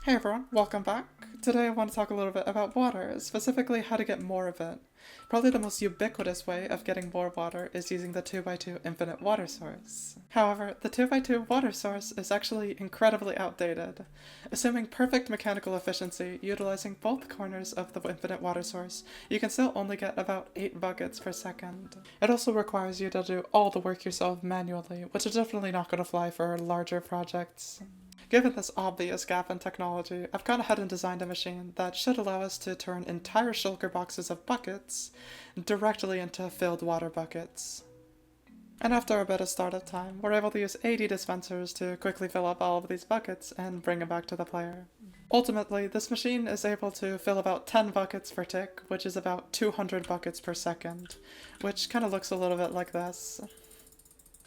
Hey everyone, welcome back. Today I want to talk a little bit about water, specifically how to get more of it. Probably the most ubiquitous way of getting more water is using the 2x2 infinite water source. However, the 2x2 water source is actually incredibly outdated. Assuming perfect mechanical efficiency, utilizing both corners of the infinite water source, you can still only get about 8 buckets per second. It also requires you to do all the work yourself manually, which is definitely not going to fly for larger projects. Given this obvious gap in technology, I've gone ahead and designed a machine that should allow us to turn entire shulker boxes of buckets directly into filled water buckets. And after a bit of startup time, we're able to use 80 dispensers to quickly fill up all of these buckets and bring them back to the player. Ultimately, this machine is able to fill about 10 buckets per tick, which is about 200 buckets per second, which kind of looks a little bit like this.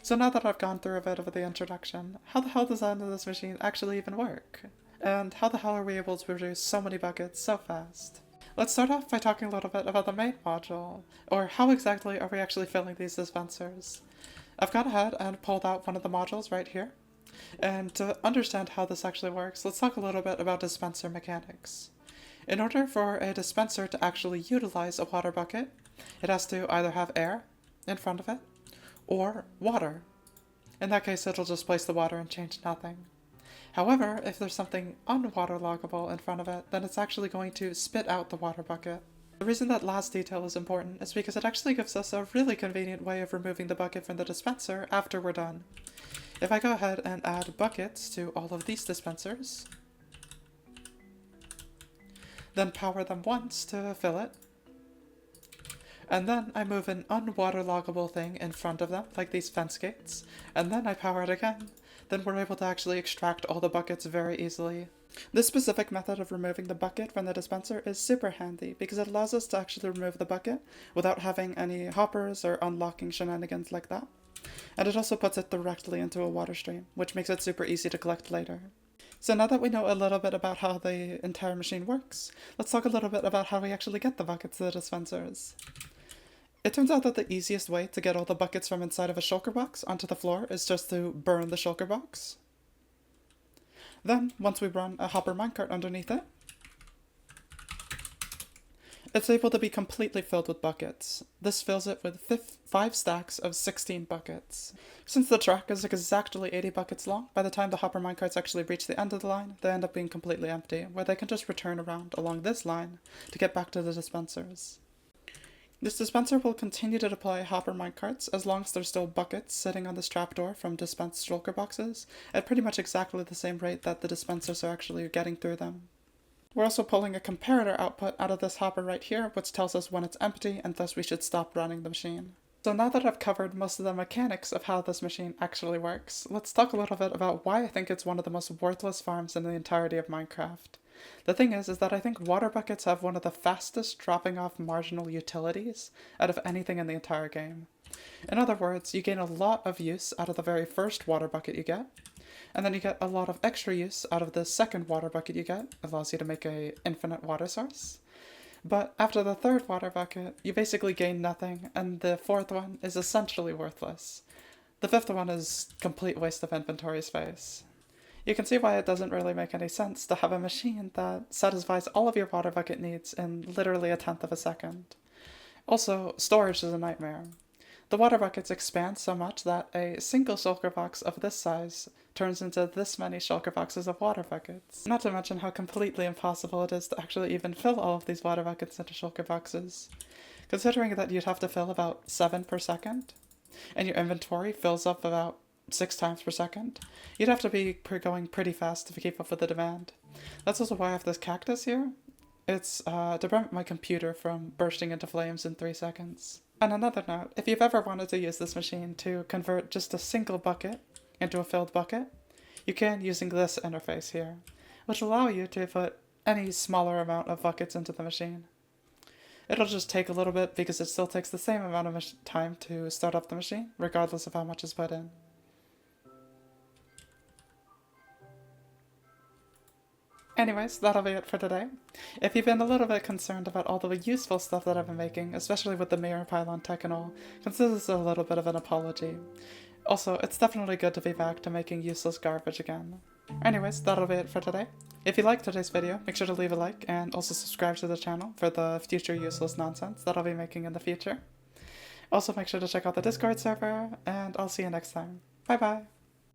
So now that I've gone through a bit of the introduction, how the hell does this machine actually even work? And how the hell are we able to produce so many buckets so fast? Let's start off by talking a little bit about the main module, or how exactly are we actually filling these dispensers. I've gone ahead and pulled out one of the modules right here, and to understand how this actually works, let's talk a little bit about dispenser mechanics. In order for a dispenser to actually utilize a water bucket, it has to either have air in front of it, or water. In that case, it'll just place the water and change nothing. However, if there's something unwaterloggable in front of it, then it's actually going to spit out the water bucket. The reason that last detail is important is because it actually gives us a really convenient way of removing the bucket from the dispenser after we're done. If I go ahead and add buckets to all of these dispensers, then power them once to fill it, and then I move an unwaterloggable thing in front of them, like these fence gates, and then I power it again. Then we're able to actually extract all the buckets very easily. This specific method of removing the bucket from the dispenser is super handy because it allows us to actually remove the bucket without having any hoppers or unlocking shenanigans like that. And it also puts it directly into a water stream, which makes it super easy to collect later. So now that we know a little bit about how the entire machine works, let's talk a little bit about how we actually get the buckets to the dispensers. It turns out that the easiest way to get all the buckets from inside of a shulker box onto the floor is just to burn the shulker box. Then, once we run a hopper minecart underneath it, it's able to be completely filled with buckets. This fills it with 5 stacks of 16 buckets. Since the track is exactly 80 buckets long, by the time the hopper minecarts actually reach the end of the line, they end up being completely empty, where they can just return around along this line to get back to the dispensers. This dispenser will continue to deploy hopper minecarts as long as there's still buckets sitting on this trapdoor from dispensed shulker boxes at pretty much exactly the same rate that the dispensers are actually getting through them. We're also pulling a comparator output out of this hopper right here, which tells us when it's empty and thus we should stop running the machine. So now that I've covered most of the mechanics of how this machine actually works, let's talk a little bit about why I think it's one of the most worthless farms in the entirety of Minecraft. The thing is that I think water buckets have one of the fastest dropping off marginal utilities out of anything in the entire game. In other words, you gain a lot of use out of the very first water bucket you get, and then you get a lot of extra use out of the second water bucket you get. It allows you to make an infinite water source. But after the third water bucket, you basically gain nothing, and the fourth one is essentially worthless. The fifth one is complete waste of inventory space. You can see why it doesn't really make any sense to have a machine that satisfies all of your water bucket needs in literally a tenth of a second. Also, storage is a nightmare. The water buckets expand so much that a single shulker box of this size turns into this many shulker boxes of water buckets. Not to mention how completely impossible it is to actually even fill all of these water buckets into shulker boxes. Considering that you'd have to fill about 7 per second, and your inventory fills up about 6 times per second, you'd have to be going pretty fast to keep up with the demand. That's also why I have this cactus here. It's to prevent my computer from bursting into flames in 3 seconds. On another note, if you've ever wanted to use this machine to convert just a single bucket into a filled bucket, you can using this interface here, which will allow you to put any smaller amount of buckets into the machine. It'll just take a little bit because it still takes the same amount of time to start up the machine, regardless of how much is put in. Anyways, that'll be it for today. If you've been a little bit concerned about all the useful stuff that I've been making, especially with the mirror pylon tech and all, consider this a little bit of an apology. Also, it's definitely good to be back to making useless garbage again. Anyways, that'll be it for today. If you liked today's video, make sure to leave a like and also subscribe to the channel for the future useless nonsense that I'll be making in the future. Also make sure to check out the Discord server, and I'll see you next time. Bye bye!